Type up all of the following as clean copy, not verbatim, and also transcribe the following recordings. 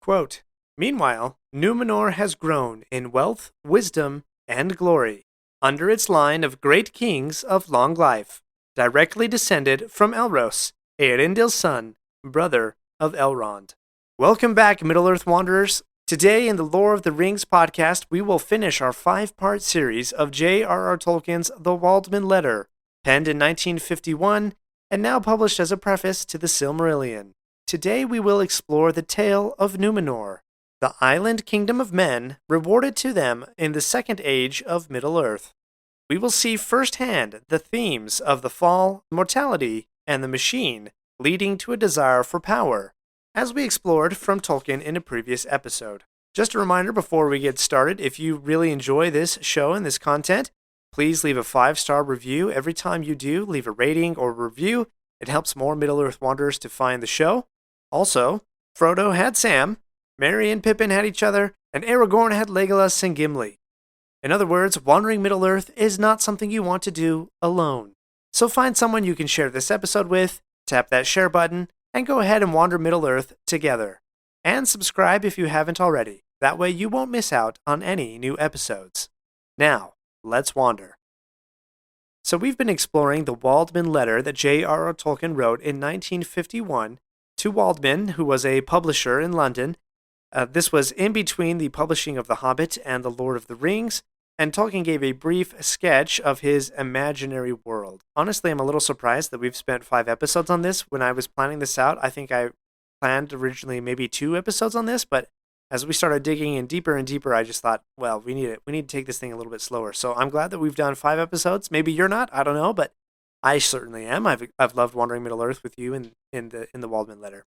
Quote, Meanwhile, Numenor has grown in wealth, wisdom, and glory, under its line of great kings of long life, directly descended from Elros, Eärendil's son, brother of Elrond. Welcome back, Middle-earth Wanderers. Today in the Lore of the Rings podcast, we will finish our 5-part series of JRR Tolkien's The Waldman Letter, penned in 1951 and now published as a preface to the Silmarillion. Today we will explore the tale of Numenor, the island kingdom of men rewarded to them in the Second Age of Middle-earth. We will see firsthand the themes of the fall, mortality, and the machine, leading to a desire for power, as we explored from Tolkien in a previous episode. Just a reminder before we get started, if you really enjoy this show and this content, please leave a 5-star review. Every time you do, leave a rating or review. It helps more Middle-earth Wanderers to find the show. Also, Frodo had Sam, Merry and Pippin had each other, and Aragorn had Legolas and Gimli. In other words, wandering Middle-earth is not something you want to do alone. So find someone you can share this episode with, tap that share button, and go ahead and wander Middle-earth together. And subscribe if you haven't already. That way you won't miss out on any new episodes. Now, let's wander. So we've been exploring the Waldman Letter that J.R.R. Tolkien wrote in 1951 to Waldman, who was a publisher in London. This was in between the publishing of The Hobbit and The Lord of the Rings, and Tolkien gave a brief sketch of his imaginary world. Honestly, I'm a little surprised that we've spent 5 episodes on this. When I was planning this out, I think I planned originally maybe 2 episodes on this, but as we started digging in deeper and deeper, I just thought, well, we need to take this thing a little bit slower. So I'm glad that we've done 5 episodes. Maybe you're not, I don't know, but I certainly am. I've loved wandering Middle-earth with you in the Waldman Letter.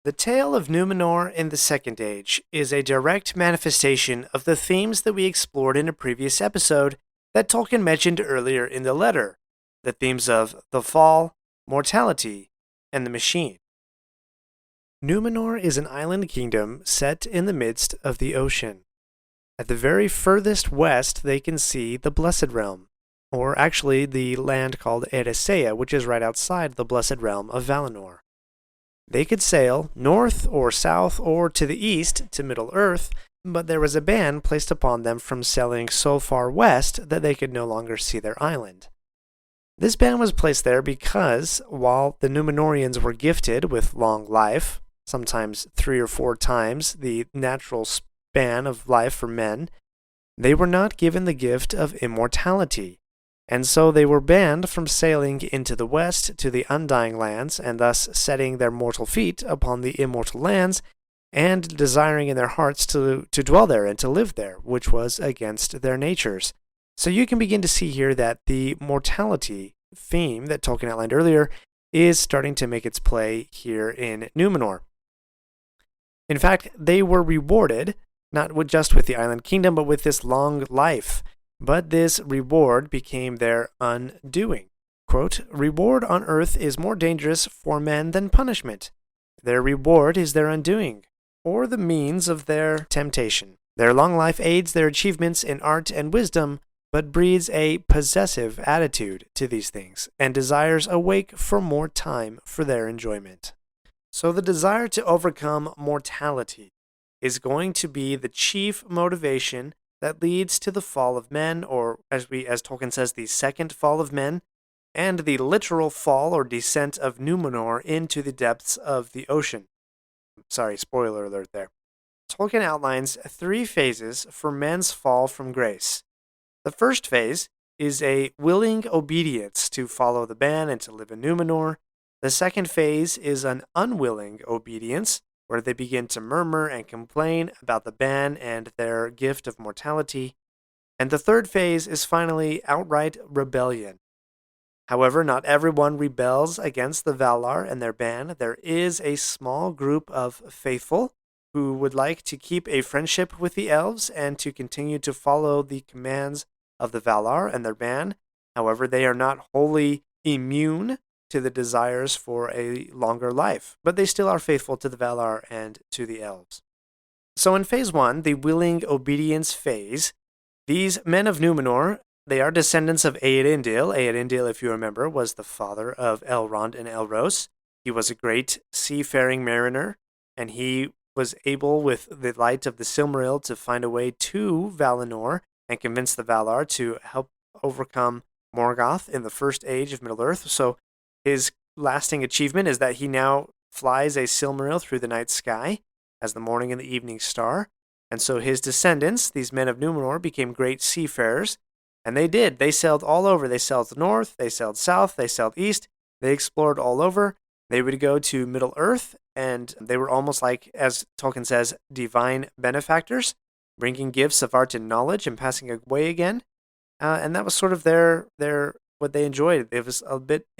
The tale of Numenor in the Second Age is a direct manifestation of the themes that we explored in a previous episode that Tolkien mentioned earlier in the letter, the themes of the fall, mortality, and the machine. Numenor is an island kingdom set in the midst of the ocean. At the very furthest west, they can see the Blessed Realm, or actually the land called Eressëa, which is right outside the Blessed Realm of Valinor. They could sail north or south or to the east to Middle-earth, but there was a ban placed upon them from sailing so far west that they could no longer see their island. This ban was placed there because, while the Númenóreans were gifted with long life, sometimes 3 or 4 times the natural span of life for men, they were not given the gift of immortality, and so they were banned from sailing into the west to the Undying Lands, and thus setting their mortal feet upon the immortal lands, and desiring in their hearts to dwell there and to live there, which was against their natures. So you can begin to see here that the mortality theme that Tolkien outlined earlier is starting to make its play here in Numenor. In fact, they were rewarded, not just with the island kingdom, but with this long life. But this reward became their undoing. Quote, Reward on earth is more dangerous for men than punishment. Their reward is their undoing, or the means of their temptation. Their long life aids their achievements in art and wisdom, but breeds a possessive attitude to these things, and desires awake for more time for their enjoyment. So the desire to overcome mortality is going to be the chief motivation that leads to the fall of men, or as Tolkien says, the second fall of men, and the literal fall or descent of Numenor into the depths of the ocean. Sorry, spoiler alert there. Tolkien outlines 3 phases for men's fall from grace. The first phase is a willing obedience to follow the ban and to live in Numenor. The second phase is an unwilling obedience, where they begin to murmur and complain about the ban and their gift of mortality. And the third phase is finally outright rebellion. However, not everyone rebels against the Valar and their ban. There is a small group of faithful who would like to keep a friendship with the elves and to continue to follow the commands of the Valar and their ban. However, they are not wholly immune to the desires for a longer life, but they still are faithful to the Valar and to the elves. So in phase 1, the willing obedience phase, these men of Numenor, they are descendants of Eärendil. Eärendil, if you remember, was the father of Elrond and Elros. He was a great seafaring mariner, and he was able, with the light of the Silmaril, to find a way to Valinor and convince the Valar to help overcome Morgoth in the first age of Middle-earth. So his lasting achievement is that he now flies a Silmaril through the night sky as the morning and the evening star. And so his descendants, these men of Numenor, became great seafarers. And they did. They sailed all over. They sailed north, they sailed south, they sailed east. They explored all over. They would go to Middle-earth, and they were almost like, as Tolkien says, divine benefactors, bringing gifts of art and knowledge and passing away again. And that was sort of their what they enjoyed. It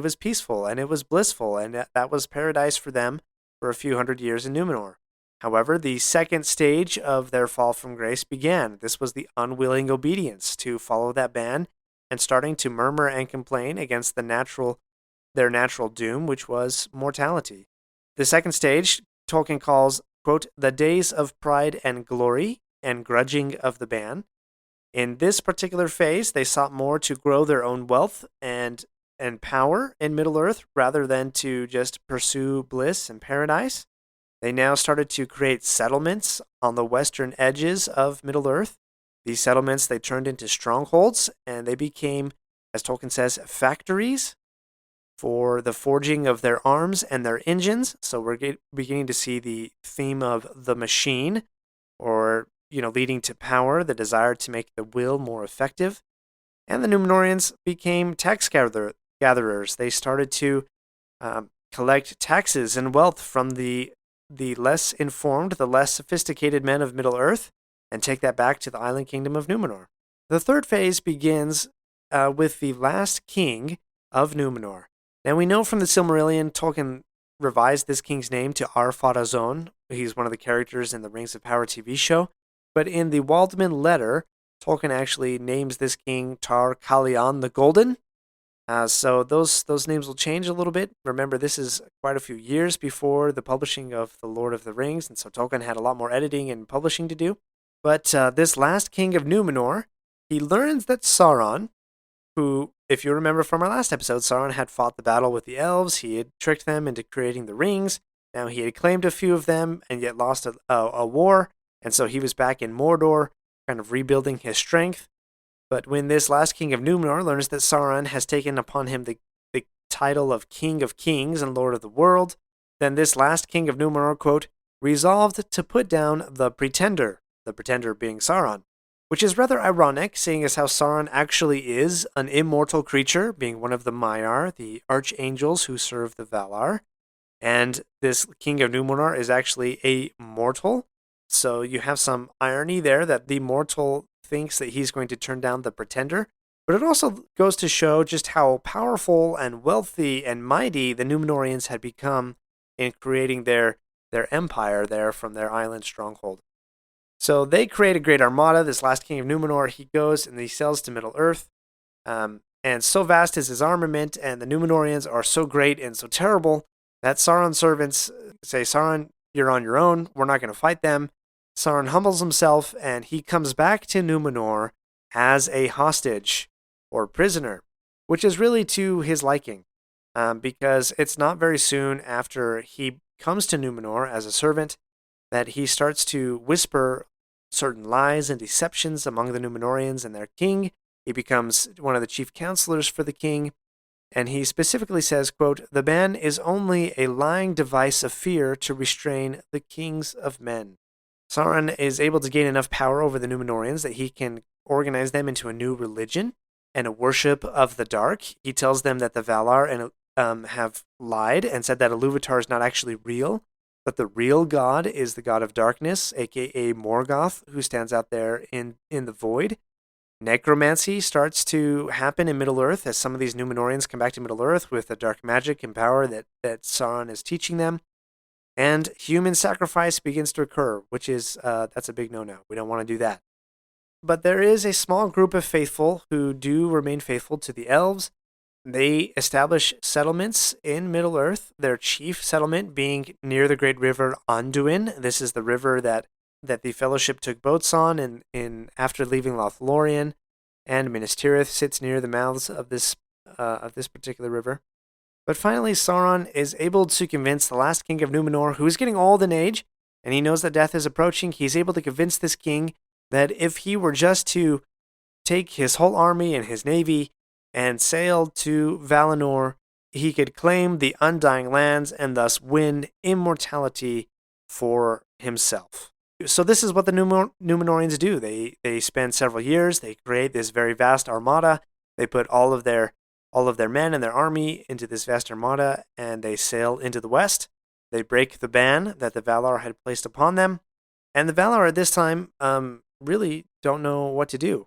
was peaceful and it was blissful, and that was paradise for them for a few hundred years in Numenor. However, the second stage of their fall from grace began. This was the unwilling obedience to follow that ban and starting to murmur and complain against their natural doom, which was mortality. The second stage, Tolkien calls, quote, the days of pride and glory and grudging of the ban. In this particular phase, they sought more to grow their own wealth and power in Middle-earth rather than to just pursue bliss and paradise. They now started to create settlements on the western edges of Middle-earth. These settlements they turned into strongholds, and they became, as Tolkien says, factories for the forging of their arms and their engines. So we're beginning to see the theme of the machine, or leading to power, the desire to make the will more effective. And the Numenorians became tax gatherers. They started to collect taxes and wealth from the less informed, the less sophisticated men of Middle-earth, and take that back to the island kingdom of Numenor. The third phase begins with the last king of Numenor. Now we know from the Silmarillion, Tolkien revised this king's name to Ar-Pharazôn. He's one of the characters in the Rings of Power TV show. But in the Waldman letter, Tolkien actually names this king Tar Kalion the Golden. So those names will change a little bit. Remember, this is quite a few years before the publishing of The Lord of the Rings, and so Tolkien had a lot more editing and publishing to do. But this last king of Numenor, he learns that Sauron, who, if you remember from our last episode, Sauron had fought the battle with the elves. He had tricked them into creating the rings. Now he had claimed a few of them and yet lost a war. And so he was back in Mordor, kind of rebuilding his strength. But when this last king of Numenor learns that Sauron has taken upon him the title of King of Kings and Lord of the World, then this last king of Numenor, quote, resolved to put down the pretender being Sauron, which is rather ironic, seeing as how Sauron actually is an immortal creature, being one of the Maiar, the archangels who serve the Valar. And this king of Numenor is actually a mortal. So you have some irony there that the mortal thinks that he's going to turn down the pretender. But it also goes to show just how powerful and wealthy and mighty the Numenorians had become in creating their empire there from their island stronghold. So they create a great armada. This last king of Numenor, he goes and he sails to Middle-earth. And so vast is his armament, and the Numenorians are so great and so terrible that Sauron's servants say, Sauron, you're on your own. We're not going to fight them. Sauron humbles himself, and he comes back to Numenor as a hostage or prisoner, which is really to his liking, because it's not very soon after he comes to Numenor as a servant that he starts to whisper certain lies and deceptions among the Numenorians and their king. He becomes one of the chief counselors for the king, and he specifically says, quote, the ban is only a lying device of fear to restrain the kings of men. Sauron is able to gain enough power over the Numenorians that he can organize them into a new religion and a worship of the dark. He tells them that the Valar have lied and said that Iluvatar is not actually real, but the real god is the god of darkness, aka Morgoth, who stands out there in the void. Necromancy starts to happen in Middle-earth as some of these Numenorians come back to Middle-earth with the dark magic and power that Sauron is teaching them. And human sacrifice begins to occur, which is, that's a big no-no. We don't want to do that. But there is a small group of faithful who do remain faithful to the elves. They establish settlements in Middle-earth, their chief settlement being near the great river Anduin. This is the river that the Fellowship took boats on in after leaving Lothlorien, and Minas Tirith sits near the mouths of this particular river. But finally, Sauron is able to convince the last king of Numenor, who is getting old in age and he knows that death is approaching. He's able to convince this king that if he were just to take his whole army and his navy and sail to Valinor, he could claim the Undying Lands and thus win immortality for himself. So this is what the Numenorians do. They spend several years, they create this very vast armada, they put all of their men and their army into this vast armada, and they sail into the west. They break the ban that the Valar had placed upon them, and the Valar at this time really don't know what to do.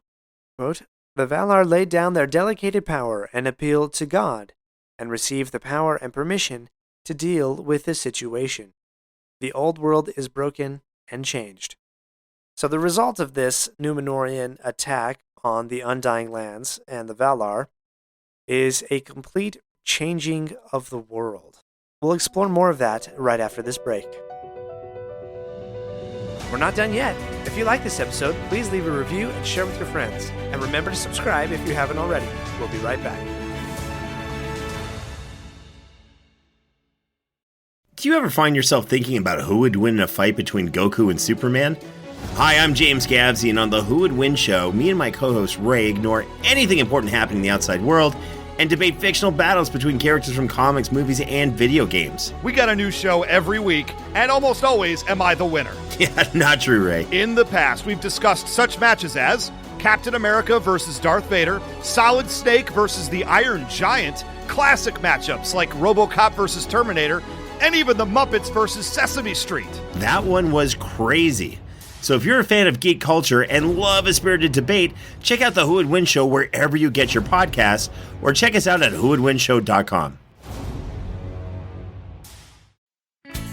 Quote, "The Valar laid down their delegated power and appealed to God, and received the power and permission to deal with the situation. The old world is broken and changed." So the result of this Numenorian attack on the Undying Lands and the Valar is a complete changing of the world. We'll explore more of that right after this break. We're not done yet. If you like this episode, please leave a review and share with your friends. And remember to subscribe if you haven't already. We'll be right back. Do you ever find yourself thinking about who would win in a fight between Goku and Superman? Hi, I'm James Gavsey, and on the Who Would Win show, me and my co-host Ray ignore anything important happening in the outside world and debate fictional battles between characters from comics, movies, and video games. We got a new show every week, and almost always am I the winner. Yeah, not true, Ray. In the past, we've discussed such matches as Captain America versus Darth Vader, Solid Snake versus the Iron Giant, classic matchups like RoboCop versus Terminator, and even the Muppets versus Sesame Street. That one was crazy. So if you're a fan of geek culture and love a spirited debate, check out the Who Would Win show wherever you get your podcasts, or check us out at whowouldwinshow.com.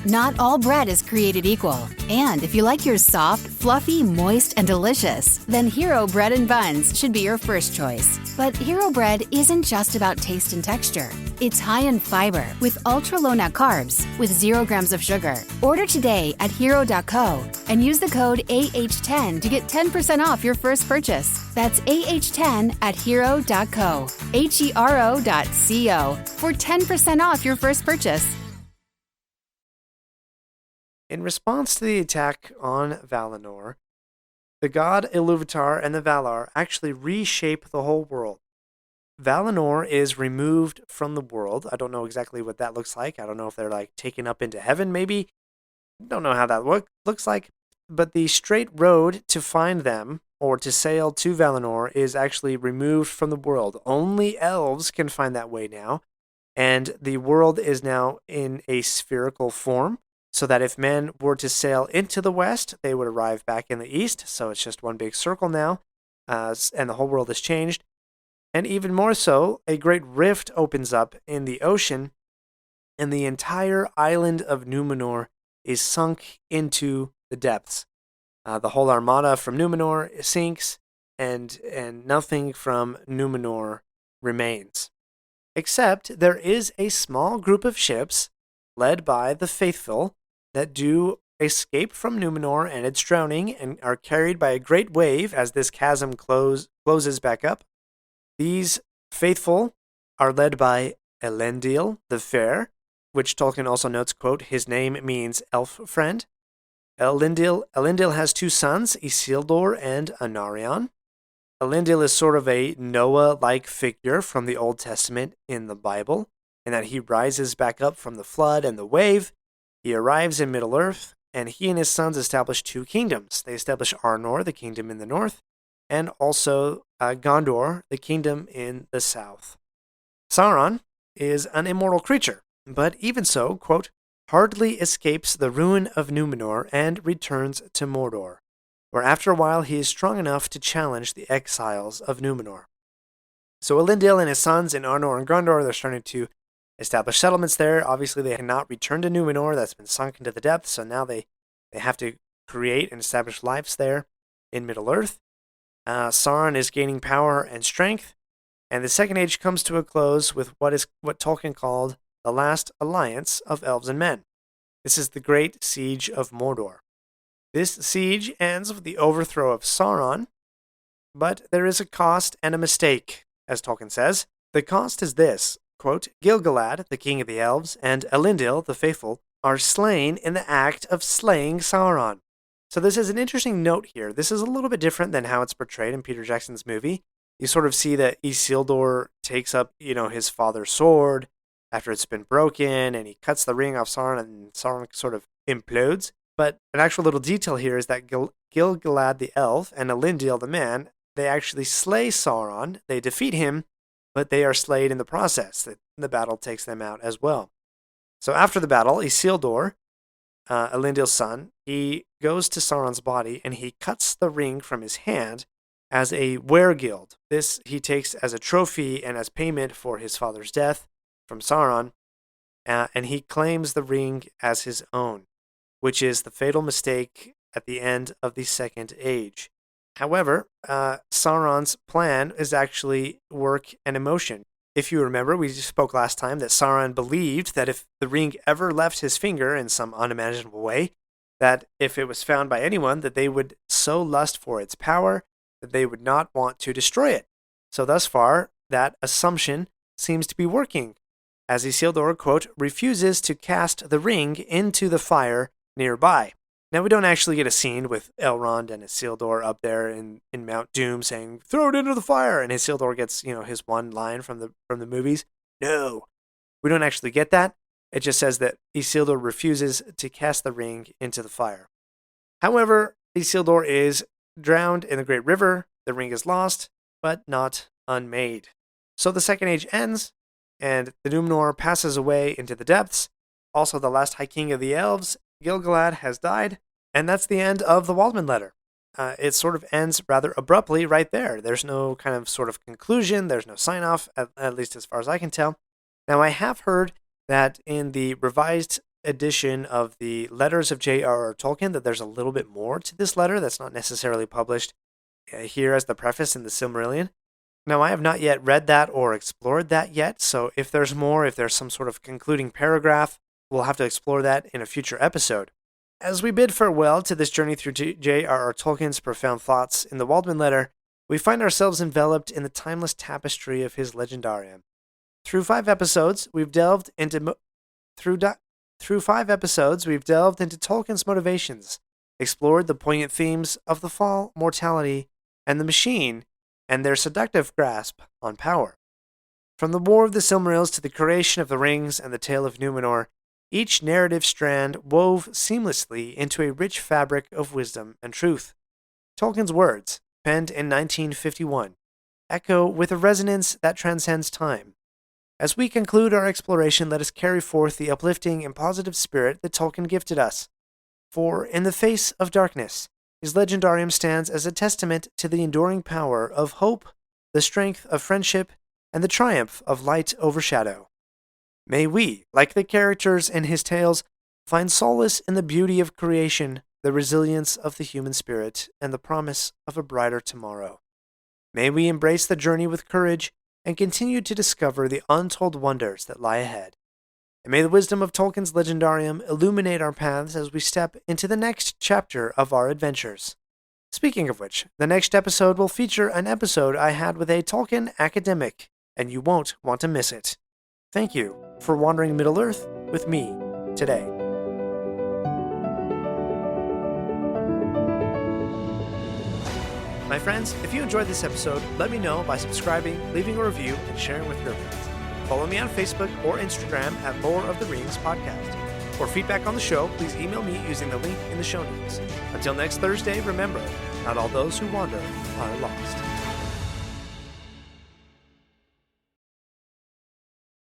Not all bread is created equal. And if you like yours soft, fluffy, moist, and delicious, then Hero Bread and Buns should be your first choice. But Hero Bread isn't just about taste and texture. It's high in fiber with ultra-low net carbs with 0 grams of sugar. Order today at hero.co and use the code AH10 to get 10% off your first purchase. That's AH10 at hero.co, HERO.co for 10% off your first purchase. In response to the attack on Valinor, the god Iluvatar and the Valar actually reshape the whole world. Valinor is removed from the world. I don't know exactly what that looks like. I don't know if they're like taken up into heaven maybe. Don't know how that looks like. But the straight road to find them or to sail to Valinor is actually removed from the world. Only elves can find that way now. And the world is now in a spherical form, so that if men were to sail into the west, they would arrive back in the east. So it's just one big circle now, and the whole world has changed. And even more so, a great rift opens up in the ocean, and the entire island of Numenor is sunk into the depths. The whole armada from Numenor sinks, and nothing from Numenor remains. Except there is a small group of ships led by the faithful that do escape from Numenor and its drowning and are carried by a great wave as this chasm closes back up. These faithful are led by Elendil the Fair, which Tolkien also notes, quote, his name means elf friend. Elendil has 2 sons, Isildur and Anarion. Elendil is sort of a Noah-like figure from the Old Testament in the Bible, in that he rises back up from the flood and the wave. He arrives in Middle-earth, and he and his sons establish 2 kingdoms. They establish Arnor, the kingdom in the north, and also Gondor, the kingdom in the south. Sauron is an immortal creature, but even so, quote, hardly escapes the ruin of Numenor and returns to Mordor, where after a while he is strong enough to challenge the exiles of Numenor. So Elendil and his sons in Arnor and Gondor, they're starting to establish settlements there. Obviously, they cannot return to Numenor. That's been sunk into the depths, so now they have to create and establish lives there in Middle-earth. Sauron is gaining power and strength, and the Second Age comes to a close with what Tolkien called the last alliance of elves and men. This is the Great Siege of Mordor. This siege ends with the overthrow of Sauron, but there is a cost and a mistake, as Tolkien says. The cost is this, quote, Gil-galad, the king of the elves, and Elendil, the faithful, are slain in the act of slaying Sauron. So this is an interesting note here. This is a little bit different than how it's portrayed in Peter Jackson's movie. You sort of see that Isildur takes up, his father's sword after it's been broken, and he cuts the ring off Sauron, and Sauron sort of implodes. But an actual little detail here is that Gil-galad the elf and Elendil the man, they actually slay Sauron. They defeat him, but they are slayed in the process. The battle takes them out as well. So after the battle, Isildur, Elendil's son, he goes to Sauron's body and he cuts the ring from his hand as a weregild. This he takes as a trophy and as payment for his father's death from Sauron, and he claims the ring as his own, which is the fatal mistake at the end of the Second Age. However, Sauron's plan is actually work and emotion. If you remember, we spoke last time that Sauron believed that if the ring ever left his finger in some unimaginable way, that if it was found by anyone, that they would so lust for its power that they would not want to destroy it. So thus far, that assumption seems to be working, as Isildur, quote, refuses to cast the ring into the fire nearby. Now, we don't actually get a scene with Elrond and Isildur up there in Mount Doom saying, throw it into the fire, and Isildur gets, his one line from the movies. No, we don't actually get that. It just says that Isildur refuses to cast the ring into the fire. However, Isildur is drowned in the Great River, the ring is lost, but not unmade. So the Second Age ends, and the Numenor passes away into the depths. Also, the last High King of the Elves, Gil-galad, has died, and that's the end of the Waldman letter. It sort of ends rather abruptly right there. There's no kind of sort of conclusion, there's no sign-off, at least as far as I can tell. Now, I have heard that in the revised edition of the Letters of JRR Tolkien, that there's a little bit more to this letter that's not necessarily published here as the preface in the Silmarillion. Now, I have not yet read that or explored that yet, so if there's more, if there's some sort of concluding paragraph, we'll have to explore that in a future episode. As we bid farewell to this journey through J.R.R. Tolkien's profound thoughts in the Waldman letter, we find ourselves enveloped in the timeless tapestry of his legendarium. Through 5 episodes, we've delved into Tolkien's motivations, explored the poignant themes of the fall, mortality, and the machine, and their seductive grasp on power. From the War of the Silmarils to the creation of the Rings and the Tale of Numenor, each narrative strand wove seamlessly into a rich fabric of wisdom and truth. Tolkien's words, penned in 1951, echo with a resonance that transcends time. As we conclude our exploration, let us carry forth the uplifting and positive spirit that Tolkien gifted us. For, in the face of darkness, his legendarium stands as a testament to the enduring power of hope, the strength of friendship, and the triumph of light over shadow. May we, like the characters in his tales, find solace in the beauty of creation, the resilience of the human spirit, and the promise of a brighter tomorrow. May we embrace the journey with courage and continue to discover the untold wonders that lie ahead. And may the wisdom of Tolkien's legendarium illuminate our paths as we step into the next chapter of our adventures. Speaking of which, the next episode will feature an episode I had with a Tolkien academic, and you won't want to miss it. Thank you for wandering Middle-earth with me today. My friends, if you enjoyed this episode, let me know by subscribing, leaving a review, and sharing with your friends. Follow me on Facebook or Instagram at Lore of the Rings Podcast. For feedback on the show, please email me using the link in the show notes. Until next Thursday, remember, not all those who wander are lost.